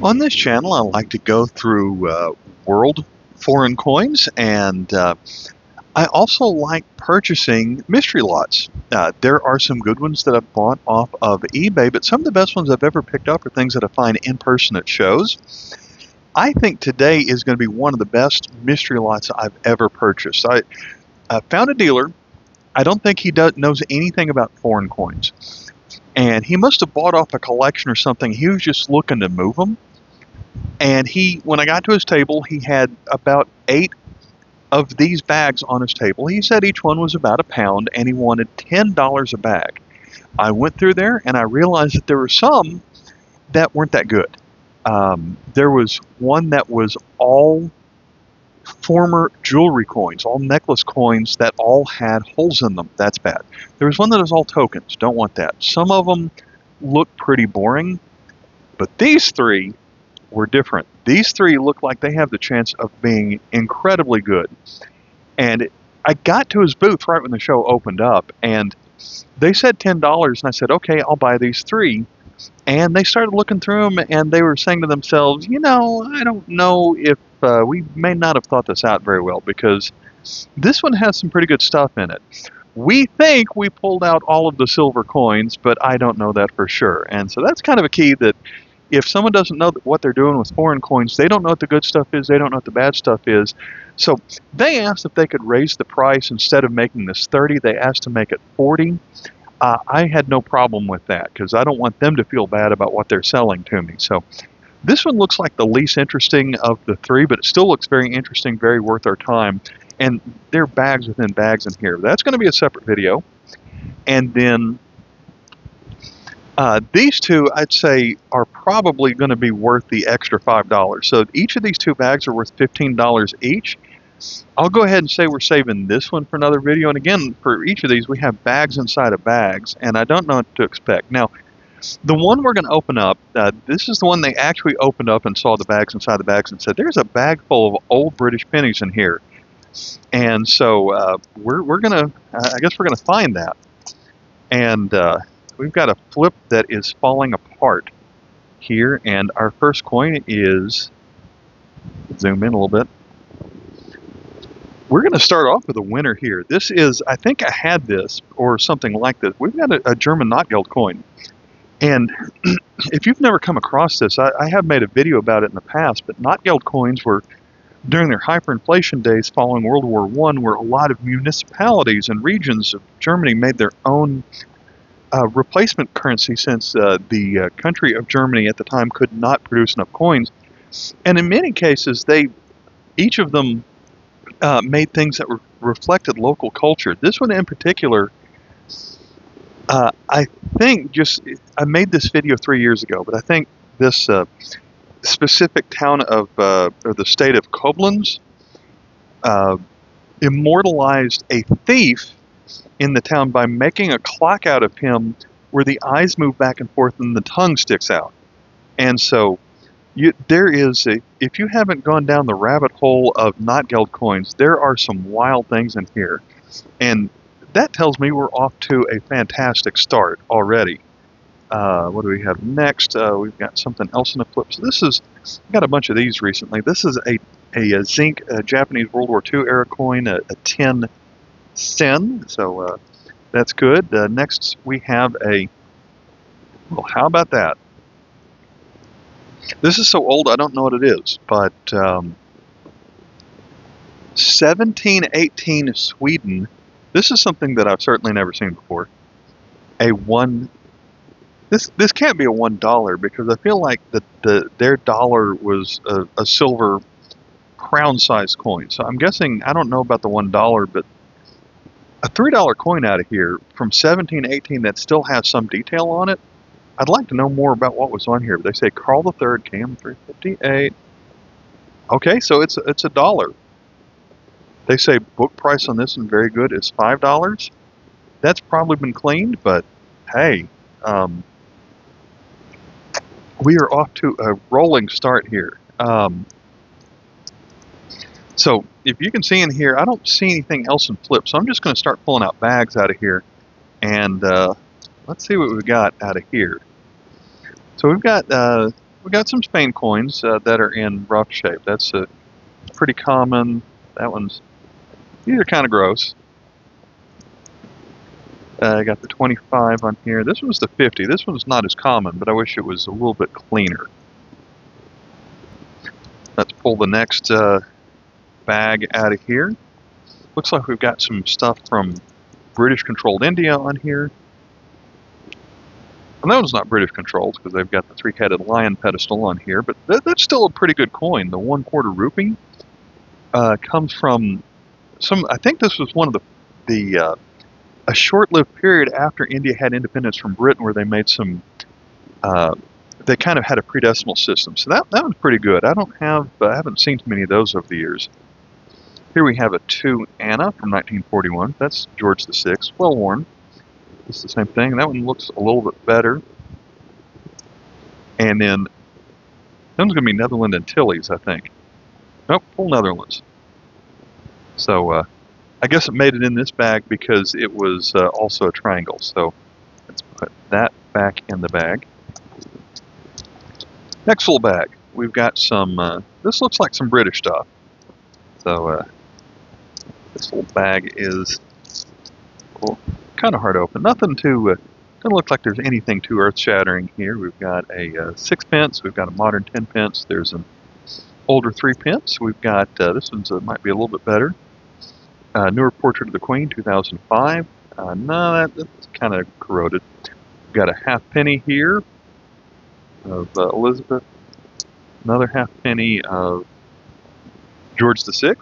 On this channel, I like to go through world foreign coins, and I also like purchasing mystery lots. There are some good ones that I've bought off of eBay, but some of the best ones I've ever picked up are things that I find in person at shows. I think today is going to be one of the best mystery lots I've ever purchased. I found a dealer. I don't think he knows anything about foreign coins, and he must have bought off a collection or something. He was just looking to move them. And when I got to his table, he had about 8 of these bags on his table. He said each one was about £1, and he wanted $10 a bag. I went through there, and I realized that there were some that weren't that good. There was one that was all former jewelry coins, all necklace coins that all had holes in them. That's bad. There was one that was all tokens. Don't want that. Some of them look pretty boring, but these 3 were different. These 3 look like they have the chance of being incredibly good. And I got to his booth right when the show opened up, and they said $10, and I said, okay, I'll buy these 3. And they started looking through them, and they were saying to themselves, I don't know if we may not have thought this out very well, because this one has some pretty good stuff in it. We think we pulled out all of the silver coins, but I don't know that for sure. And so that's kind of a key, that if someone doesn't know what they're doing with foreign coins, they don't know what the good stuff is, they don't know what the bad stuff is. So they asked if they could raise the price. Instead of making this 30, they asked to make it 40. I had no problem with that, because I don't want them to feel bad about what they're selling to me. So this one looks like the least interesting of the 3, but it still looks very interesting, very worth our time. And there are bags within bags in here. That's going to be a separate video. And then these 2, I'd say, are probably going to be worth the extra $5. So each of these 2 bags are worth $15 each. I'll go ahead and say we're saving this one for another video. And again, for each of these, we have bags inside of bags, and I don't know what to expect. Now, the one we're going to open up, this is the one they actually opened up and saw the bags inside the bags and said, there's a bag full of old British pennies in here. And so we're going to, I guess we're going to find that. And we've got a flip that is falling apart here, and our first coin is, zoom in a little bit. We're going to start off with a winner here. This is, I think I had this or something like this. We've got a German Notgeld coin. And if you've never come across this, I have made a video about it in the past, but Notgeld coins were during their hyperinflation days following World War I, where a lot of municipalities and regions of Germany made their own replacement currency, since the country of Germany at the time could not produce enough coins. And in many cases, each of them made things that reflected local culture. This one in particular, I think I made this video 3 years ago, but I think this specific town of, or the state of Coblenz, immortalized a thief in the town by making a clock out of him where the eyes move back and forth and the tongue sticks out. And so there is if you haven't gone down the rabbit hole of Notgeld coins, there are some wild things in here. And that tells me we're off to a fantastic start already. What do we have next? We've got something else in the flip. So we've got a bunch of these recently. This is a zinc Japanese World War II era coin, a 10 sen. So that's good. Next we have well, how about that? This is so old I don't know what it is, but 1718 Sweden. This is something that I've certainly never seen before. This can't be a $1, because I feel like their dollar was a silver crown-sized coin. So I'm guessing, I don't know about the $1, but a $3 coin out of here from 1718 that still has some detail on it. I'd like to know more about what was on here. They say Carl III, KM 358. Okay, so it's $1. They say book price on this, and very good, is $5. That's probably been cleaned, but hey, we are off to a rolling start here. So if you can see in here, I don't see anything else in flip, so I'm just going to start pulling out bags out of here, and let's see what we've got out of here. So we've got we got some Spain coins that are in rough shape. That's pretty common. These are kind of gross. I got the 25 on here. This one's the 50. This one's not as common, but I wish it was a little bit cleaner. Let's pull the next bag out of here. Looks like we've got some stuff from British-controlled India on here. And that one's not British-controlled because they've got the three-headed lion pedestal on here, but that's still a pretty good coin. The 1/4 rupee comes from I think this was one of a short-lived period after India had independence from Britain where they made some, they kind of had a pre-decimal system. So that one's pretty good. I haven't seen too many of those over the years. Here we have a 2 Anna from 1941. That's George VI, well worn. It's the same thing. That one looks a little bit better. And then, that one's going to be Netherlands Antilles, I think. Nope, full Netherlands. So, I guess it made it in this bag because it was also a triangle. So let's put that back in the bag. Next little bag, we've got some, this looks like some British stuff. So this little bag is kind of hard to open. Nothing too, doesn't look like there's anything too earth-shattering here. We've got a 6 pence, we've got a modern 10 pence, there's an older 3 pence. We've got, this one's might be a little bit better. Newer Portrait of the Queen, 2005. No, that's kind of corroded. We've got a halfpenny here of Elizabeth. Another halfpenny of George VI.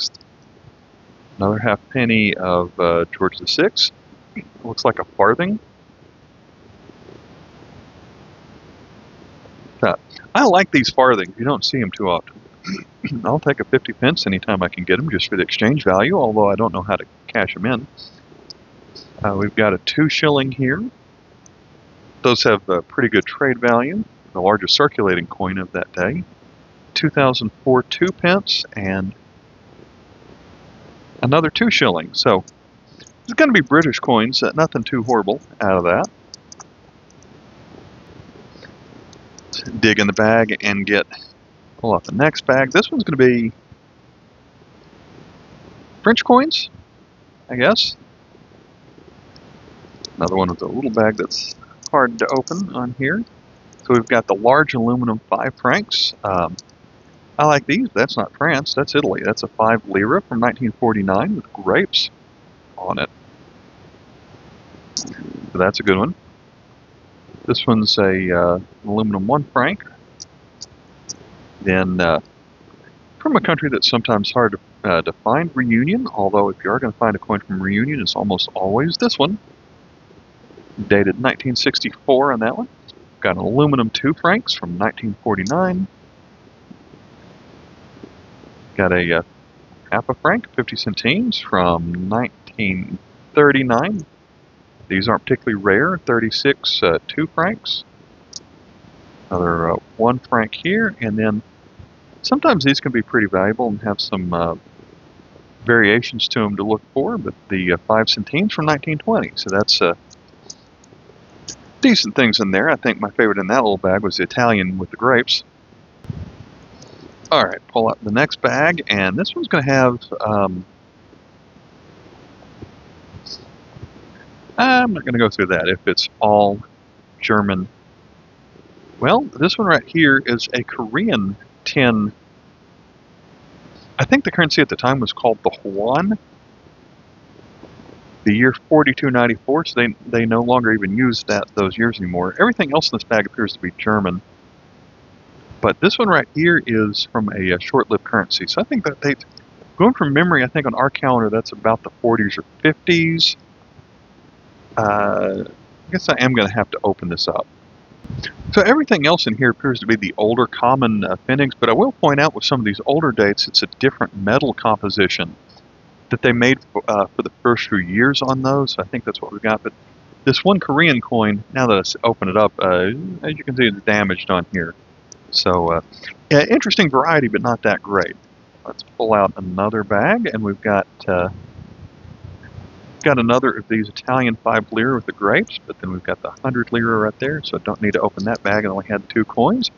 Another halfpenny of George VI. Looks like a farthing. I like these farthings. You don't see them too often. I'll take a 50 pence anytime I can get them, just for the exchange value, although I don't know how to cash them in. We've got a 2 shilling here. Those have pretty good trade value, the largest circulating coin of that day. 2004 2 pence, and another 2 shilling. So, it's going to be British coins, nothing too horrible out of that. Let's dig in the bag and pull out the next bag. This one's going to be French coins, I guess. Another one with a little bag that's hard to open on here. So we've got the large aluminum 5 francs. I like these, but that's not France, that's Italy. That's a 5 lira from 1949 with grapes on it. So that's a good one. This one's a aluminum 1 franc. Then, from a country that's sometimes hard to find, Reunion, although if you are going to find a coin from Reunion, it's almost always this one. Dated 1964 on that one. Got an aluminum 2 francs from 1949. Got a half a franc, 50 centimes from 1939. These aren't particularly rare, 36 2 francs. Another 1 franc here, and then sometimes these can be pretty valuable and have some variations to them to look for, but the 5 centimes from 1920. So that's decent things in there. I think my favorite in that little bag was the Italian with the grapes. All right, pull out the next bag, and this one's going to have, I'm not going to go through that if it's all German. Well, this one right here is a Korean tin. I think the currency at the time was called the Won. The year 4294, so they no longer even use those years anymore. Everything else in this bag appears to be German. But this one right here is from a short-lived currency. So I think that going from memory, I think on our calendar that's about the 40s or 50s. I guess I am going to have to open this up. So everything else in here appears to be the older common pfennigs, but I will point out with some of these older dates, it's a different metal composition that they made for the first few years on those. I think that's what we got. But this one Korean coin, now that I open it up, as you can see, it's damaged on here. So yeah, interesting variety, but not that great. Let's pull out another bag, and we've got another of these Italian 5 lira with the grapes, but then we've got the 100 lira right there, so I don't need to open that bag. I only had 2 coins.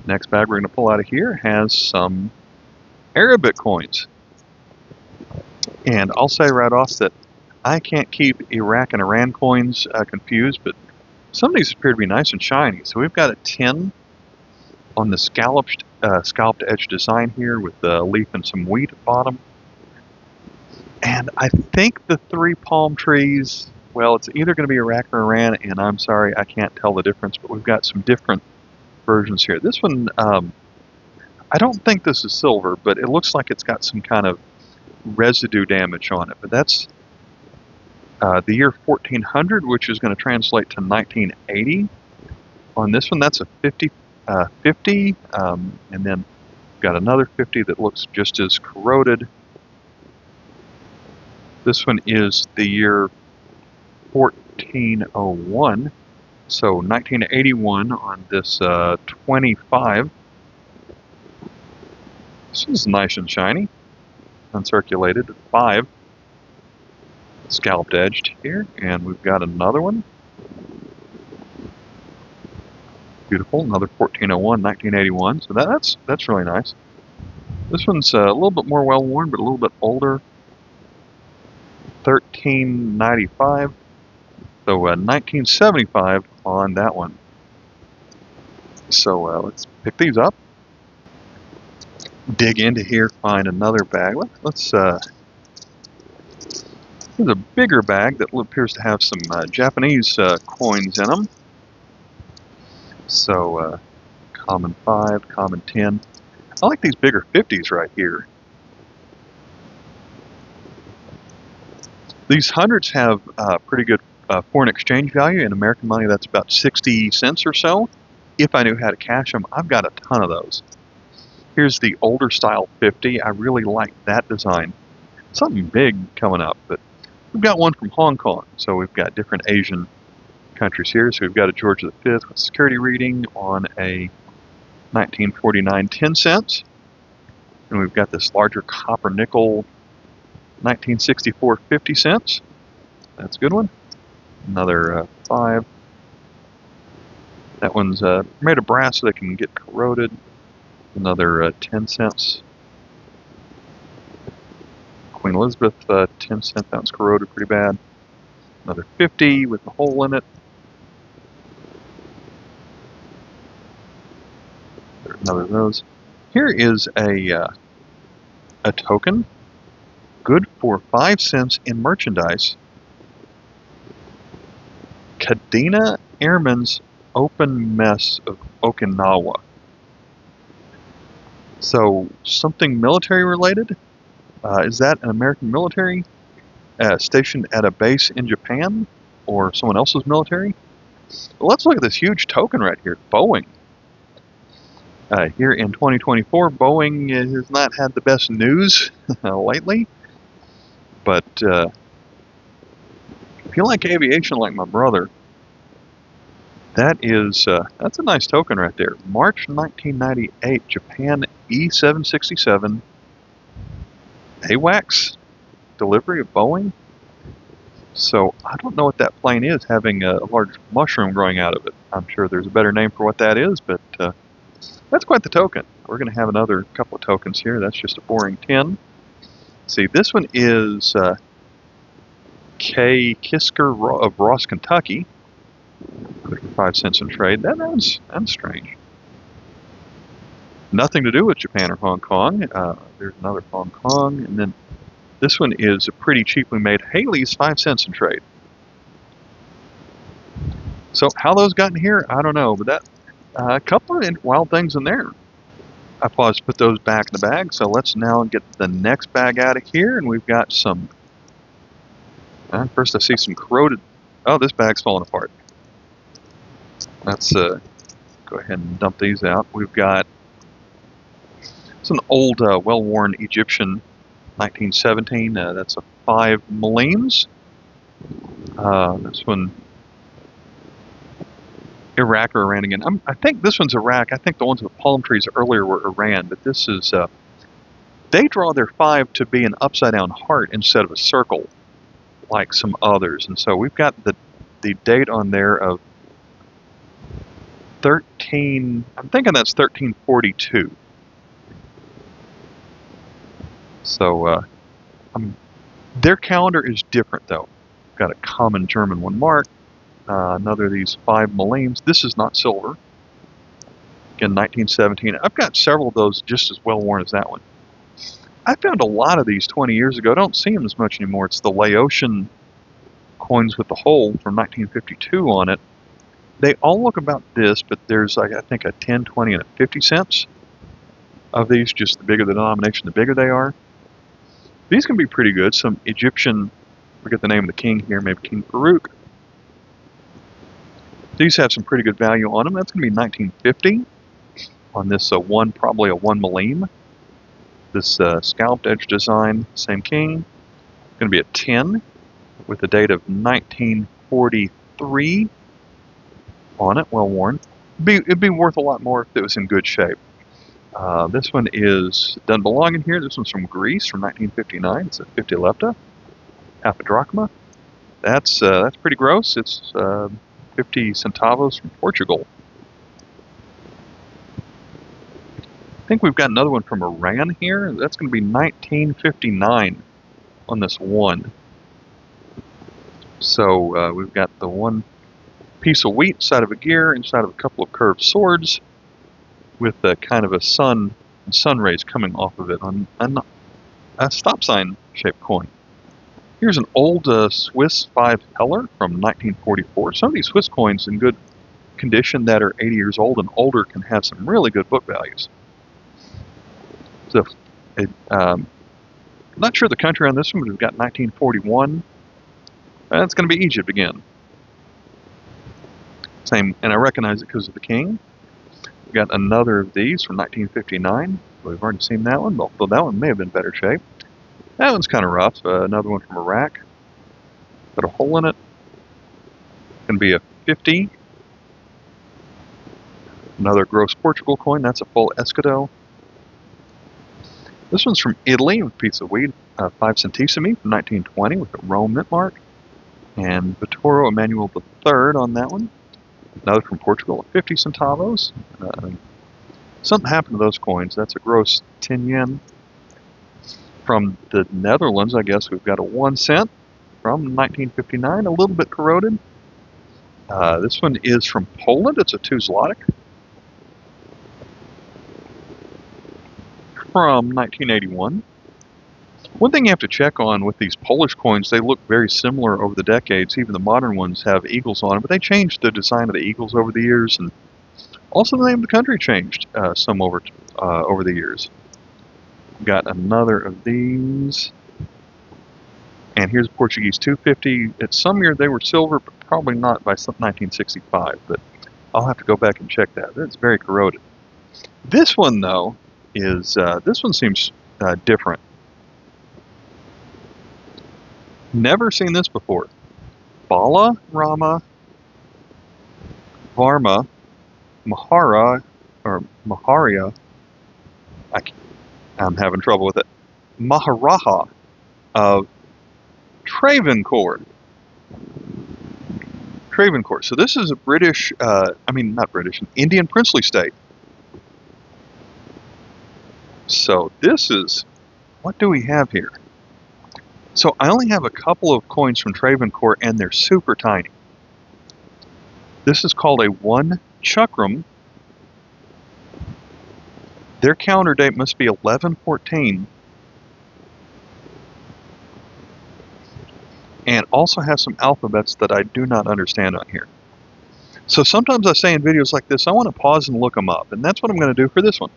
Next bag we're going to pull out of here has some Arabic coins. And I'll say right off that I can't keep Iraq and Iran coins confused, but some of these appear to be nice and shiny. So we've got a 10 on the scalloped edge design here with the leaf and some wheat at bottom. And I think the 3 palm trees, well, it's either going to be Iraq or Iran, and I'm sorry, I can't tell the difference, but we've got some different versions here. This one, I don't think this is silver, but it looks like it's got some kind of residue damage on it. But that's the year 1400, which is going to translate to 1980. On this one, that's a 50, and then we've got another 50 that looks just as corroded. This one is the year 1401, so 1981 on this 25. This is nice and shiny, uncirculated, 5, scalloped edged here, and we've got another one. Beautiful, another 1401, 1981, so that's really nice. This one's a little bit more well-worn, but a little bit older, 1395, so 1975 on that one. So let's pick these up, dig into here, find another bag. Let's here's a bigger bag that appears to have some Japanese coins in them. So common 5, common 10. I like these bigger 50s right here. These hundreds have pretty good foreign exchange value. In American money, that's about 60 cents or so. If I knew how to cash them, I've got a ton of those. Here's the older style 50. I really like that design. Something big coming up, but we've got one from Hong Kong. So we've got different Asian countries here. So we've got a George V with security reading on a 1949 10 cents. And we've got this larger copper nickel 1964 50 cents. That's a good one. Another 5. That one's made of brass so they can get corroded. Another 10 cents. Queen Elizabeth 10 cents. That one's corroded pretty bad. Another 50 with a hole in it. There's another of those. Here is a token, good for 5 cents in merchandise. Kadena Airmen's Open Mess of Okinawa. So something military related? Is that an American military stationed at a base in Japan or someone else's military? Well, let's look at this huge token right here, Boeing. Here in 2024, Boeing has not had the best news lately, but if you like aviation like my brother, that's a nice token right there. March 1998, Japan E-767 AWACS delivery of Boeing. So I don't know what that plane is, having a large mushroom growing out of it. I'm sure there's a better name for what that is, but that's quite the token. We're going to have another couple of tokens here. That's just a boring 10. See, this one is K. Kisker of Ross, Kentucky. 5 cents in trade. That's strange. Nothing to do with Japan or Hong Kong. There's another Hong Kong, and then this one is a pretty cheaply made Haley's 5 cents in trade. So how those got in here, I don't know, but that a couple of wild things in there. I paused to put those back in the bag, so let's now get the next bag out of here, and we've got some. First, I see some corroded. Oh, this bag's falling apart. Let's go ahead and dump these out. We've got some old, well-worn Egyptian 1917. That's a 5 millimes. This one, Iraq or Iran again. I think this one's Iraq. I think the ones with palm trees earlier were Iran, but this is, they draw their 5 to be an upside-down heart instead of a circle, like some others. And so we've got the date on there of 13 I'm thinking that's 1342. So their calendar is different, though. Got a common German one marked. Another of these 5 millenniums. This is not silver. Again, 1917. I've got several of those just as well worn as that one. I found a lot of these 20 years ago. I don't see them as much anymore. It's the Laotian coins with the hole from 1952 on it. They all look about this, but there's, I think, a 10, 20, and a 50 cents of these. Just the bigger the denomination, the bigger they are. These can be pretty good. Some Egyptian, I forget the name of the king here, maybe King Farouk. These have some pretty good value on them. That's going to be 1950 on this probably a 1 millennium. This scalloped edge design, same king. Going to be a 10 with the date of 1943 on it, well worn. It'd be worth a lot more if it was in good shape. This one doesn't belong in here. This one's from Greece from 1959. It's a 50 lepta, half a drachma. That's pretty gross. It's 50 centavos from Portugal. I think we've got another one from Iran here. That's going to be 1959 on this one. So we've got the one piece of wheat inside of a gear, inside of a couple of curved swords, with kind of a sun rays coming off of it on a stop sign shaped coin. Here's an old Swiss 5 Heller from 1944. Some of these Swiss coins in good condition that are 80 years old and older can have some really good book values. So, not sure the country on this one, but we've got 1941. That's going to be Egypt again. Same, and I recognize it because of the king. We've got another of these from 1959. We've already seen that one, although that one may have been better shape. That one's kind of rough. Another one from Iraq. Got a hole in it. Going to be a 50. Another gross Portugal coin. That's a full escudo. This one's from Italy, a piece of wheat, 5 centesimi from 1920 with a Rome mint mark. And Vittorio Emanuele III on that one. Another from Portugal, 50 centavos. Something happened to those coins. That's a gross 10 yen. From the Netherlands, I guess we've got a 1 cent from 1959, a little bit corroded. This one is from Poland. It's a 2 zloty from 1981. One thing you have to check on with these Polish coins, they look very similar over the decades. Even the modern ones have eagles on them, but they changed the design of the eagles over the years, and also the name of the country changed some over the years. Got another of these, and here's a Portuguese 250. At some year they were silver, but probably not by 1965. But I'll have to go back and check that. It's very corroded. This one though this one seems different. Never seen this before. Bala Rama Varma Mahara or Maharia. I'm having trouble with it. Maharaja of Travancore. Travancore. So this is a British, not British, an Indian princely state. So this is, what do we have here? So I only have a couple of coins from Travancore, and they're super tiny. This is called a 1 chakram. Their calendar date must be 1114. And also has some alphabets that I do not understand on here. So sometimes I say in videos like this, I want to pause and look them up. And that's what I'm going to do for this one.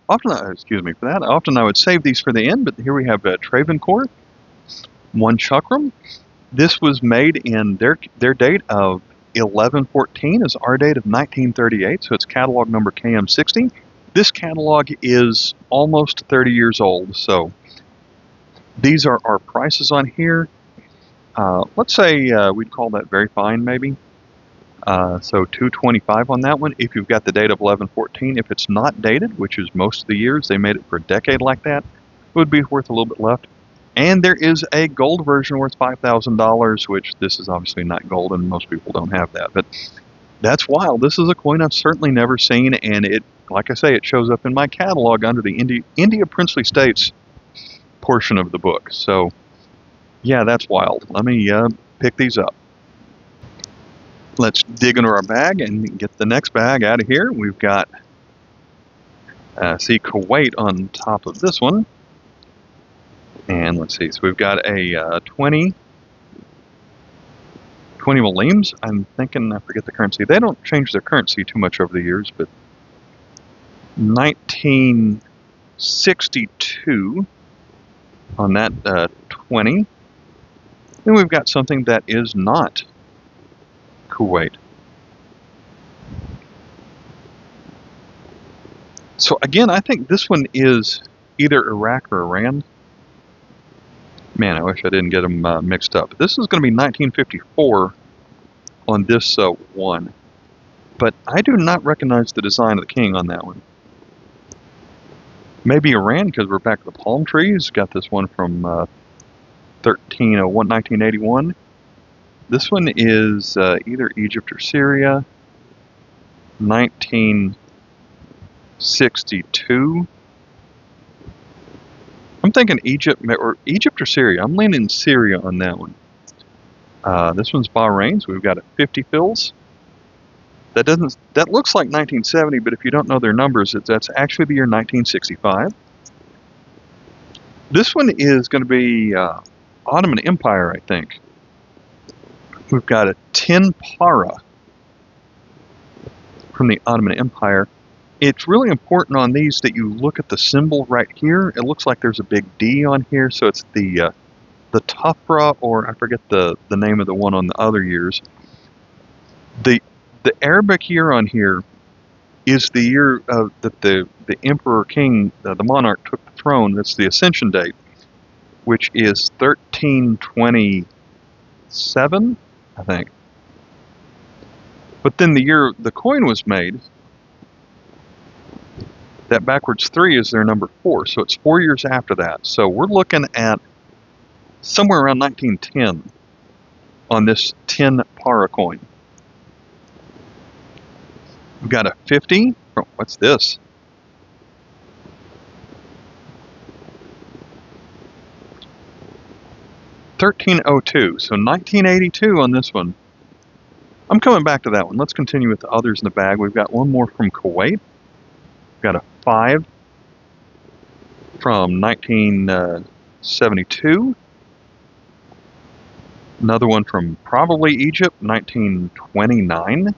Often I would save these for the end, but here we have Travancore, 1 chakram. This was made in their date of 1114 is our date of 1938, so it's catalog number KM60. This catalog is almost 30 years old, so these are our prices on here. Let's say we'd call that very fine, maybe. So $225 on that one if you've got the date of 1114. If it's not dated, which is most of the years, they made it for a decade like that, it would be worth a little bit left. And there is a gold version worth $5,000, which this is obviously not gold, and most people don't have that. But that's wild. This is a coin I've certainly never seen, and it, like I say, it shows up in my catalog under the India Princely States portion of the book. So, yeah, that's wild. Let me pick these up. Let's dig into our bag and get the next bag out of here. We've got, see Kuwait on top of this one. And let's see, so we've got a 20 Williams. I'm thinking, I forget the currency. They don't change their currency too much over the years, but 1962 on that 20. Then we've got something that is not Kuwait. So again, I think this one is either Iraq or Iran. Man, I wish I didn't get them mixed up. This is going to be 1954 on this one. But I do not recognize the design of the king on that one. Maybe Iran, because we're back to the palm trees. Got this one from 1981. This one is either Egypt or Syria. 1962. I'm thinking Egypt or Syria. I'm leaning Syria on that one. This one's Bahrain, so we've got a 50 fils. That looks like 1970, but if you don't know their numbers, that's actually the year 1965. This one is going to be Ottoman Empire, I think. We've got a 10 para from the Ottoman Empire. It's really important on these that you look at the symbol right here. It looks like there's a big D on here, so it's the Tafra, or I forget the name of the one on the other years. The Arabic year on here is the year that the emperor king, the monarch, took the throne. That's the ascension date, which is 1327, I think. But then the year the coin was made, that backwards 3 is their number 4, so it's 4 years after that. So we're looking at somewhere around 1910 on this 10 para coin. We've got a 50. Oh, what's this? $13.02. So 1982 on this one. I'm coming back to that one. Let's continue with the others in the bag. We've got one more from Kuwait. We've got a 5 from 1972. Another one from probably Egypt, 1929.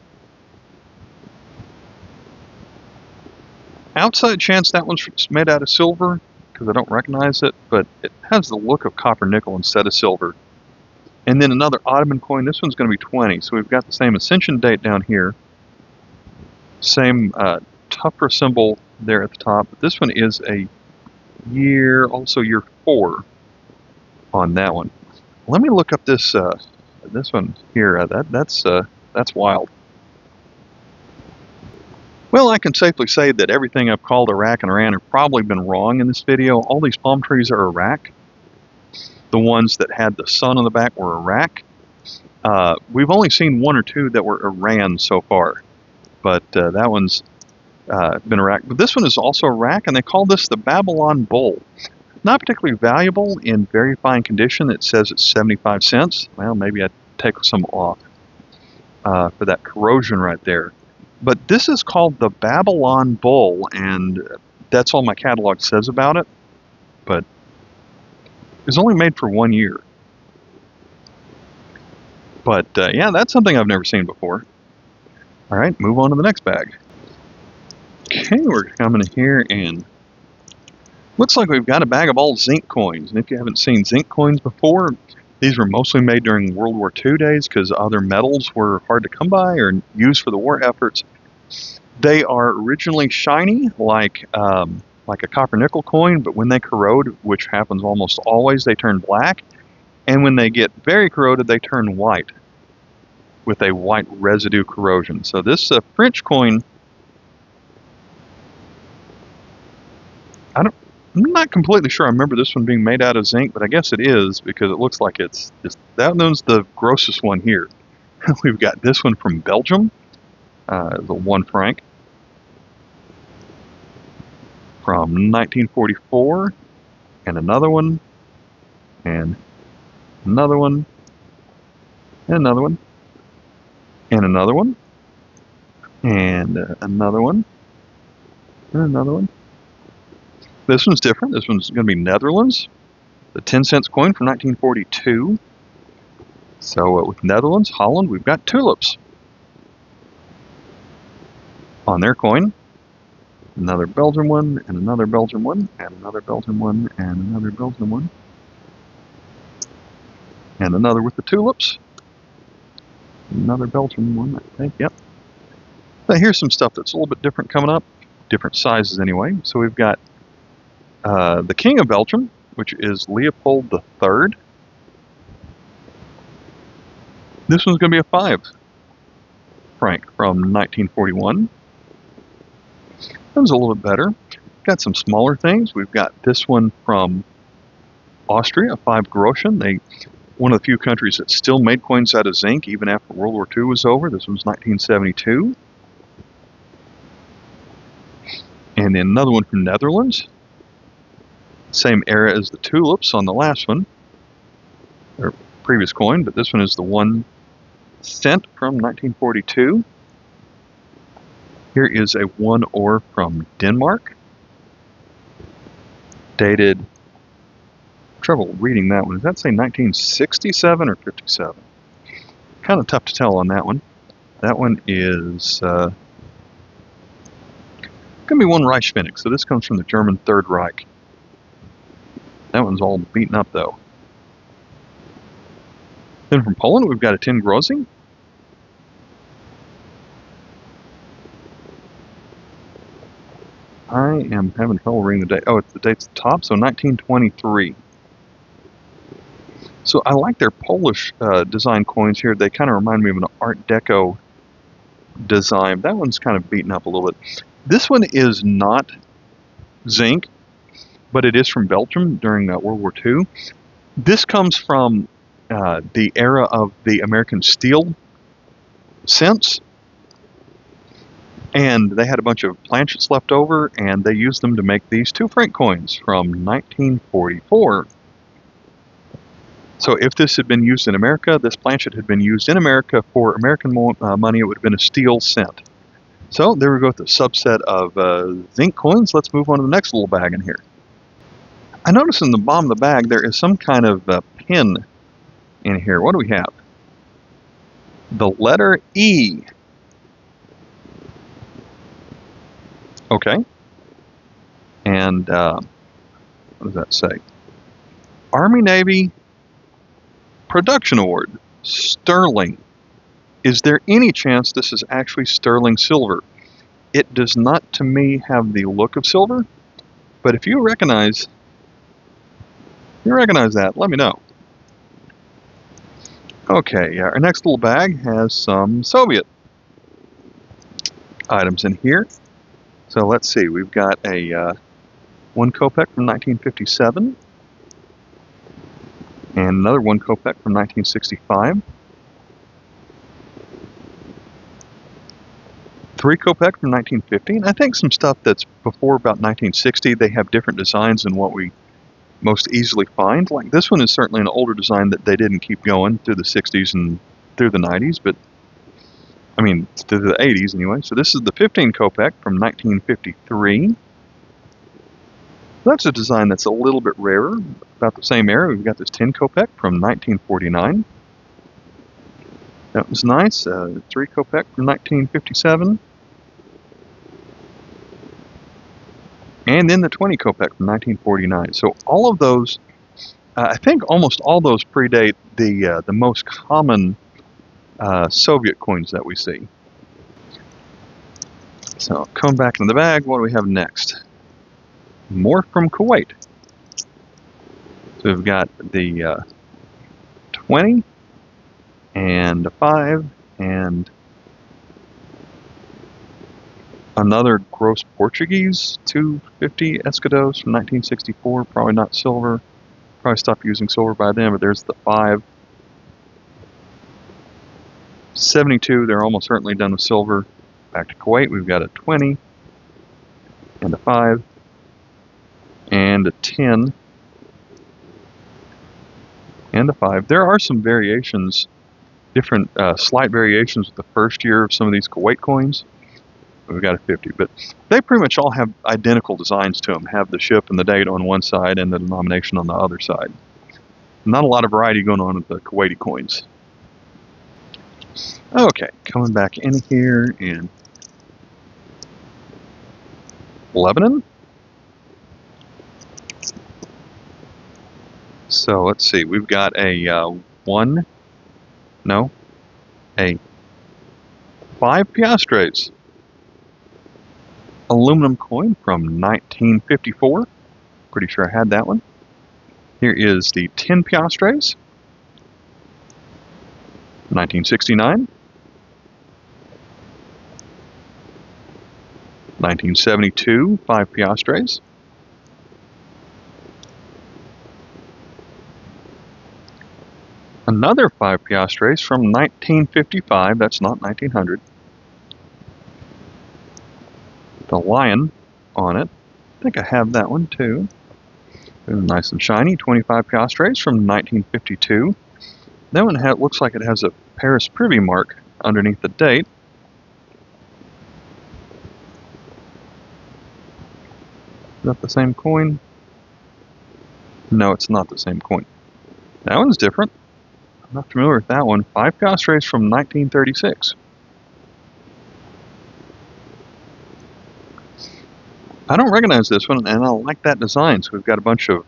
Outside chance that one's made out of silver, because I don't recognize it, but it has the look of copper nickel instead of silver. And then another Ottoman coin. This one's going to be 20. So we've got the same ascension date down here. Same Tufra symbol there at the top. But this one is a year, also year 4 on that one. Let me look up this one here. That's wild. Well, I can safely say that everything I've called Iraq and Iran have probably been wrong in this video. All these palm trees are Iraq. The ones that had the sun on the back were Iraq. We've only seen 1 or 2 that were Iran so far, but that one's been Iraq. But this one is also Iraq, and they call this the Babylon Bull. Not particularly valuable, in very fine condition. It says it's 75 cents. Well, maybe I'd take some off for that corrosion right there. But this is called the Babylon Bull, and that's all my catalog says about it. But it's only made for 1 year. But yeah, that's something I've never seen before. All right, move on to the next bag. Okay, we're coming in here, and looks like we've got a bag of all zinc coins. And if you haven't seen zinc coins before, these were mostly made during World War II days because other metals were hard to come by or used for the war efforts. They are originally shiny, like a copper nickel coin, but when they corrode, which happens almost always, they turn black. And when they get very corroded, they turn white with a white residue corrosion. So this French coin, I'm not completely sure I remember this one being made out of zinc, but I guess it is because it looks like it's just, that one's the grossest one here. We've got this one from Belgium, the 1 franc from 1944, and another one, and another one, and another one, and another one, and another one, and another one. This one's different. This one's going to be Netherlands, the 10 cents coin from 1942. So with Netherlands, Holland, we've got tulips on their coin. Another Belgian one, and another Belgian one, and another Belgian one, and another Belgian one. And another with the tulips. Another Belgian one, I think, yep. Now here's some stuff that's a little bit different coming up. Different sizes anyway. So we've got the King of Belgium, which is Leopold III. This one's going to be a 5 franc from 1941. This one's a little bit better. Got some smaller things. We've got this one from Austria, a 5 Groschen. One of the few countries that still made coins out of zinc even after World War II was over. This one's 1972. And then another one from Netherlands. Same era as the tulips on the last one, or previous coin, but this one is the 1 cent from 1942. Here is a 1 ore from Denmark, dated, trouble reading that one. Does that say 1967 or 57? Kind of tough to tell on that one. That one is going to be 1 Reichspfennig, so this comes from the German Third Reich. That one's all beaten up, though. Then from Poland, we've got a 10 groszy. I am having trouble reading the date. Oh, the date's at the top, so 1923. So I like their Polish design coins here. They kind of remind me of an Art Deco design. That one's kind of beaten up a little bit. This one is not zinc, but it is from Belgium during World War II. This comes from the era of the American steel cents, and they had a bunch of planchets left over, and they used them to make these 2 franc coins from 1944. So if this had been used in America, this planchet had been used in America for American money, it would have been a steel cent. So there we go with the subset of zinc coins. Let's move on to the next little bag in here. I notice in the bottom of the bag there is some kind of pin in here. What do we have? The letter E. Okay. And what does that say? Army Navy Production Award, sterling. Is there any chance this is actually sterling silver? It does not, to me, have the look of silver, but if you recognize that, let me know. Okay, our next little bag has some Soviet items in here. So let's see, we've got a 1 kopeck from 1957, and another 1 kopeck from 1965. 3 kopeck from 1950. And I think some stuff that's before about 1960, they have different designs than what we most easily find. Like this one is certainly an older design that they didn't keep going through the 60s and through the 90s, but I mean through the 80s anyway. So this is the 15 kopeck from 1953. That's a design that's a little bit rarer, about the same era. We've got this 10 kopeck from 1949. That was nice. 3 kopeck from 1957. And then the 20 kopeck from 1949. So all of those, I think almost all those predate the most common Soviet coins that we see. So coming back into the bag, what do we have next? More from Kuwait. So we've got the 20 and a 5 and Another gross Portuguese 250 Escudos from 1964. Probably not silver. Probably stopped using silver by then, but there's the 5. 72, they're almost certainly done with silver. Back to Kuwait, we've got a 20, and a 5, and a 10, and a 5. There are some variations, different slight variations with the first year of some of these Kuwait coins. We've got a 50, but they pretty much all have identical designs to them. Have the ship and the date on one side and the denomination on the other side. Not a lot of variety going on with the Kuwaiti coins. Okay, coming back in here in Lebanon. So let's see, we've got a a 5 piastres aluminum coin from 1954. Pretty sure I had that one. Here is the 10 piastres, 1969. 1972, 5 piastres. Another 5 piastres from 1955, that's not 1900. The lion on it. I think I have that one too. Nice and shiny, 25 piastres from 1952. That one looks like it has a Paris Privy mark underneath the date. Is that the same coin? No, it's not the same coin. That one's different. I'm not familiar with that one. 5 piastres from 1936. I don't recognize this one, and I like that design. So we've got a bunch of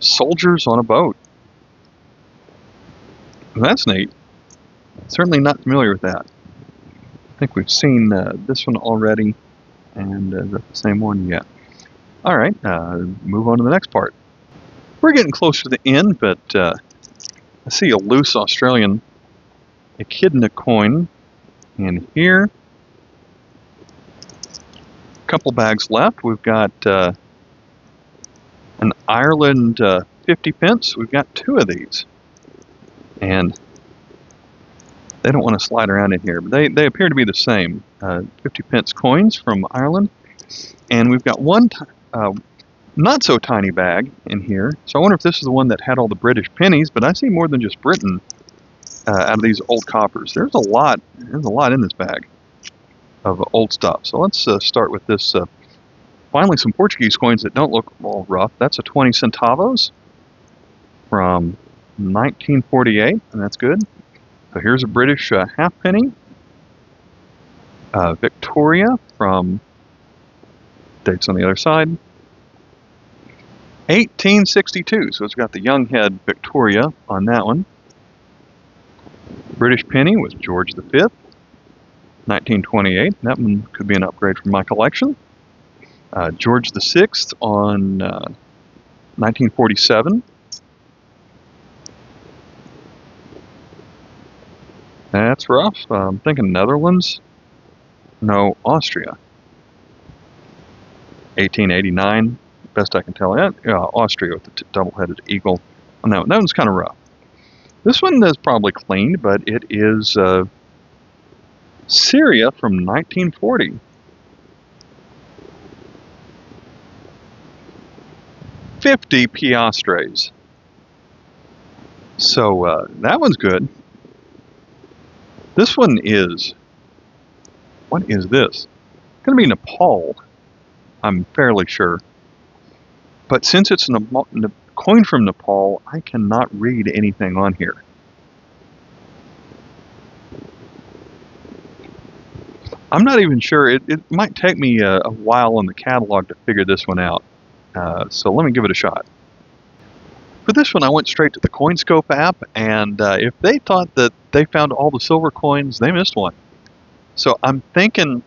soldiers on a boat. That's neat. Certainly not familiar with that. I think we've seen this one already, and is that the same one? Yeah. All right, move on to the next part. We're getting close to the end, but I see a loose Australian echidna coin in here. Couple bags left. We've got an Ireland 50 pence. We've got 2 of these, and they don't want to slide around in here, but they appear to be the same 50 pence coins from Ireland. And we've got one not so tiny bag in here. So I wonder if this is the one that had all the British pennies, but I see more than just Britain out of these old coppers. There's a lot in this bag of old stuff. So let's start with this. Finally, some Portuguese coins that don't look all rough. That's a 20 centavos from 1948, and that's good. So here's a British halfpenny. Victoria from, dates on the other side, 1862. So it's got the young head Victoria on that one. British penny with George V. 1928. That one could be an upgrade from my collection. George VI on 1947. That's rough. I'm thinking Netherlands. No, Austria. 1889. Best I can tell. Austria with the double-headed eagle. On that one. That one's kind of rough. This one is probably clean, but it is Syria from 1940. 50 piastres. So that one's good. This one is, what is this? It's going to be Nepal, I'm fairly sure. But since it's a coin from Nepal, I cannot read anything on here. I'm not even sure. It might take me a while in the catalog to figure this one out. So let me give it a shot. For this one, I went straight to the CoinScope app, and if they thought that they found all the silver coins, they missed one. So I'm thinking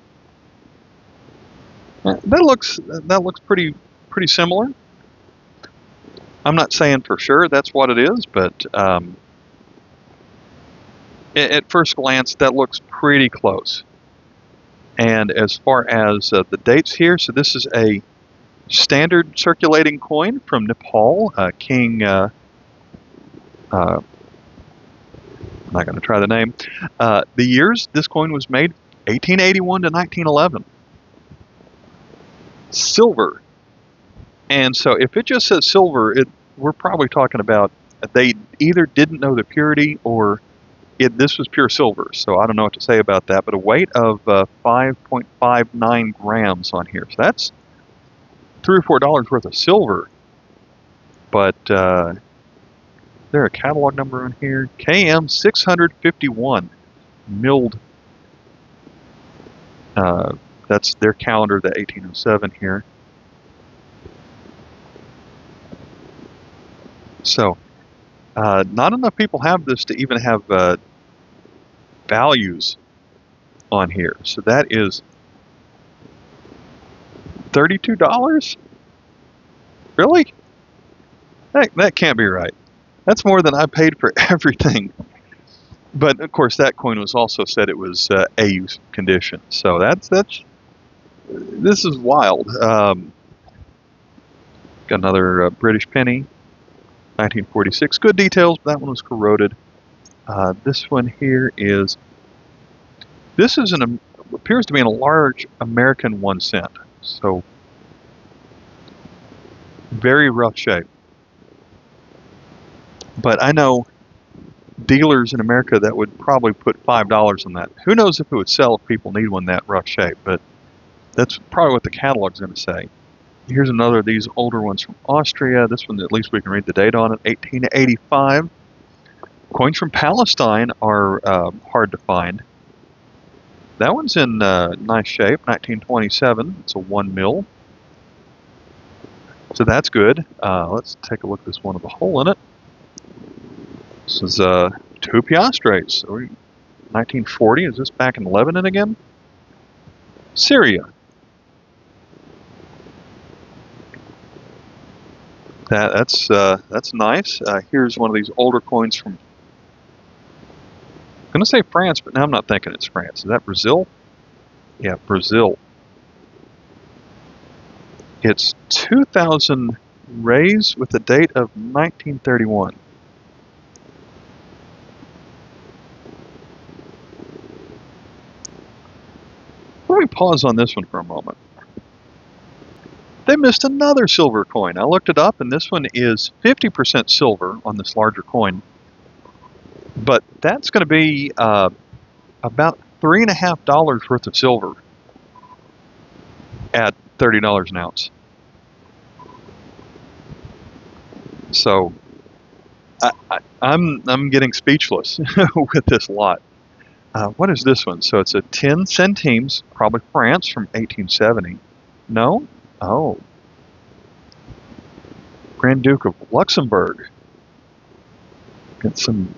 that looks pretty similar. I'm not saying for sure that's what it is, but at first glance, that looks pretty close. And as far as the dates here, so this is a standard circulating coin from Nepal, King, I'm not going to try the name. The years this coin was made, 1881 to 1911. Silver. And so if it just says silver, we're probably talking about they either didn't know the purity or this was pure silver. So I don't know what to say about that, but a weight of 5.59 grams on here. So that's $3 or $4 worth of silver. But is there a catalog number on here? KM 651 milled. That's their calendar, the 1807 here. So not enough people have this to even have values on here. So that is $32? Really? That can't be right. That's more than I paid for everything. But of course, that coin was also said it was AU condition. So this is wild. Got another British penny, 1946. Good details, but that one was corroded. This one here is. This is appears to be in a large American 1 cent. So very rough shape. But I know dealers in America that would probably put $5 on that. Who knows if it would sell if people need one that rough shape, but that's probably what the catalog's going to say. Here's another of these older ones from Austria. This one, at least we can read the date on it, 1885. Coins from Palestine are hard to find. That one's in nice shape, 1927. It's a 1 mil. So that's good. Let's take a look at this one with a hole in it. This is 2 piastres. So 1940. Is this back in Lebanon again? Syria. That's nice. Here's one of these older coins from. I'm going to say France, but now I'm not thinking it's France. Is that Brazil? Yeah, Brazil. It's 2,000 reis with the date of 1931. Let me pause on this one for a moment. They missed another silver coin. I looked it up, and this one is 50% silver on this larger coin. But that's going to be about $3.50 worth of silver at $30 an ounce. So I'm getting speechless with this lot. What is this one? So it's a 10 centimes, probably France from 1870. No? Oh. Grand Duke of Luxembourg. Got some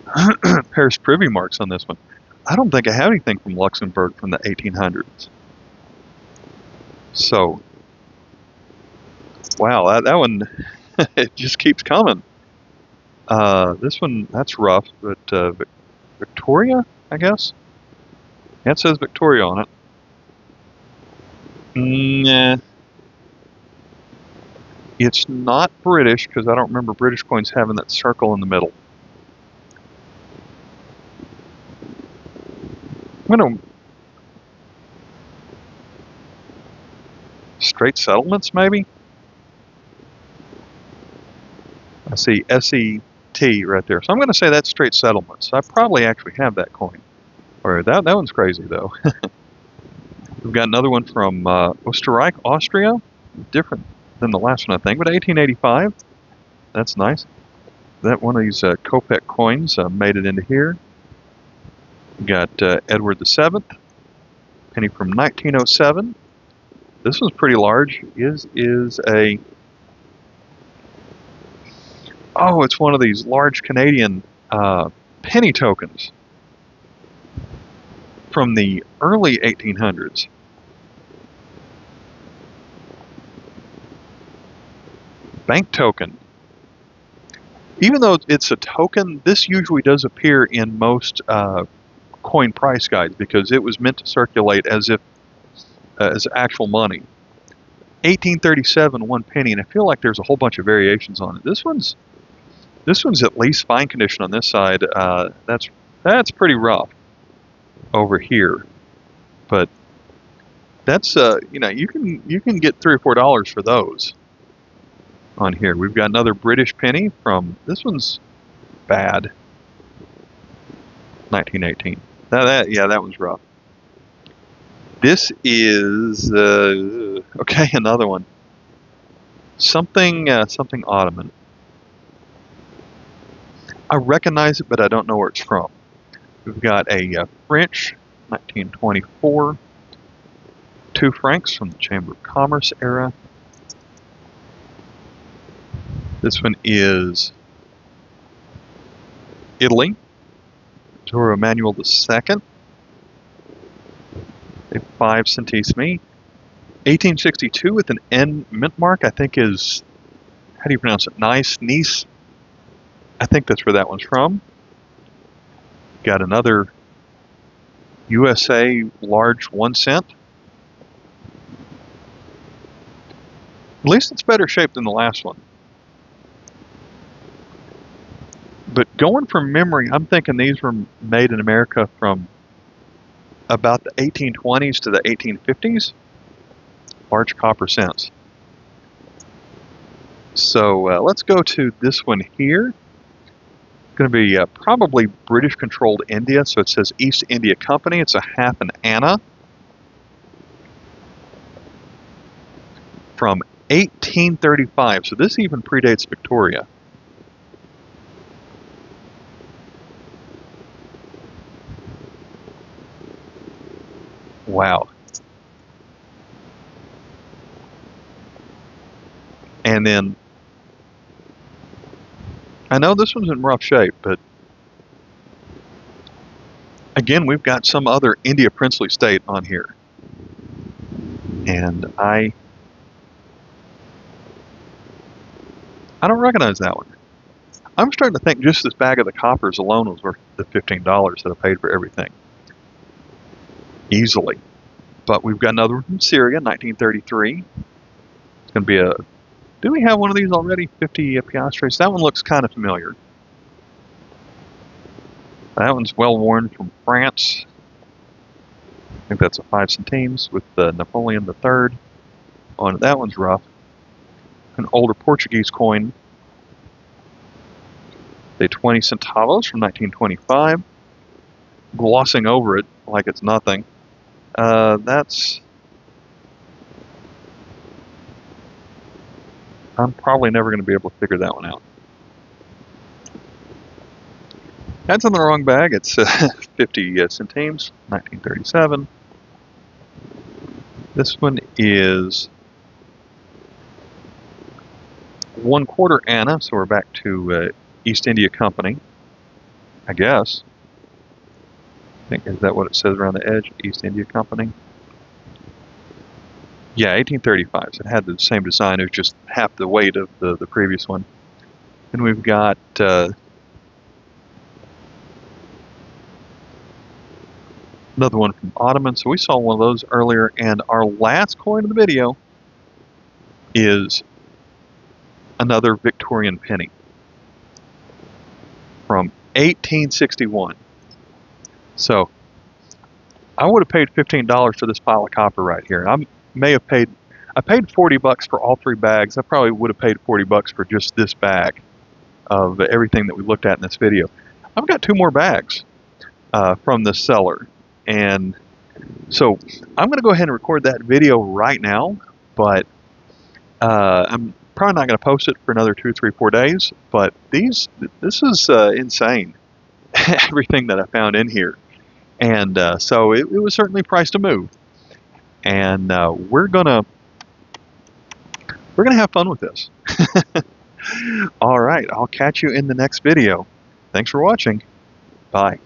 Paris Privy marks on this one. I don't think I have anything from Luxembourg from the 1800s. So, wow, that one, it just keeps coming. This one, that's rough, but Victoria, I guess? Yeah, it says Victoria on it. Nah. It's not British, because I don't remember British coins having that circle in the middle. I'm going to... Straight settlements, maybe? I see S-E-T right there. So I'm going to say that's straight settlements. I probably actually have that coin. Or that one's crazy, though. We've got another one from Österreich, Austria. Different than the last one, I think, but 1885. That's nice. That one of these Kopek coins made it into here. We got Edward VII, penny from 1907. This one's pretty large. Is a it's one of these large Canadian penny tokens from the early 1800s. Bank token. Even though it's a token, this usually does appear in most coin price guides because it was meant to circulate as if as actual money. 1837, 1 penny, and I feel like there's a whole bunch of variations on it. This one's at least fine condition on this side. That's pretty rough over here, but that's you know, you can get $3 or $4 for those on here. We've got another British penny from, this one's bad, 1918. That one's rough. This is okay, another one. Something Ottoman. I recognize it, but I don't know where it's from. We've got a French, 1924. 2 francs from the Chamber of Commerce era. This one is Italy. Vittorio Emanuele II. A 5 centesimi. 1862 with an N mint mark, I think is, how do you pronounce it? Nice. I think that's where that one's from. Got another USA large 1 cent. At least it's better shaped than the last one. But going from memory, I'm thinking these were made in America from about the 1820s to the 1850s. Large copper cents. So let's go to this one here. It's going to be probably British-controlled India, so it says East India Company. It's a half an anna from 1835. So this even predates Victoria. Wow. And then, I know this one's in rough shape, but again, we've got some other India princely state on here. And I don't recognize that one. I'm starting to think just this bag of the coppers alone was worth the $15 that I paid for everything. Easily. But we've got another one from Syria, 1933. It's going to be a... Do we have one of these already? 50 piastres. That one looks kind of familiar. That one's well worn from France. I think that's a 5 centimes with Napoleon III. On that one's rough. An older Portuguese coin. The 20 centavos from 1925. Glossing over it like it's nothing. I'm probably never going to be able to figure that one out. That's in the wrong bag. It's 50 centimes, 1937. This one is 1/4 anna, so we're back to East India Company, I guess. I think, is that what it says around the edge? East India Company? Yeah, 1835. So it had the same design. It was just half the weight of the previous one. And we've got another one from Ottoman. So we saw one of those earlier. And our last coin of the video is another Victorian penny from 1861. So I would have paid $15 for this pile of copper right here. I paid $40 for all 3 bags. I probably would have paid $40 for just this bag of everything that we looked at in this video. I've got 2 more bags from the seller, and so I'm going to go ahead and record that video right now, but I'm probably not going to post it for another 2, 3, 4 days. But this is insane, everything that I found in here. And so it was certainly priced to move, and we're gonna have fun with this. All right, I'll catch you in the next video. Thanks for watching. Bye.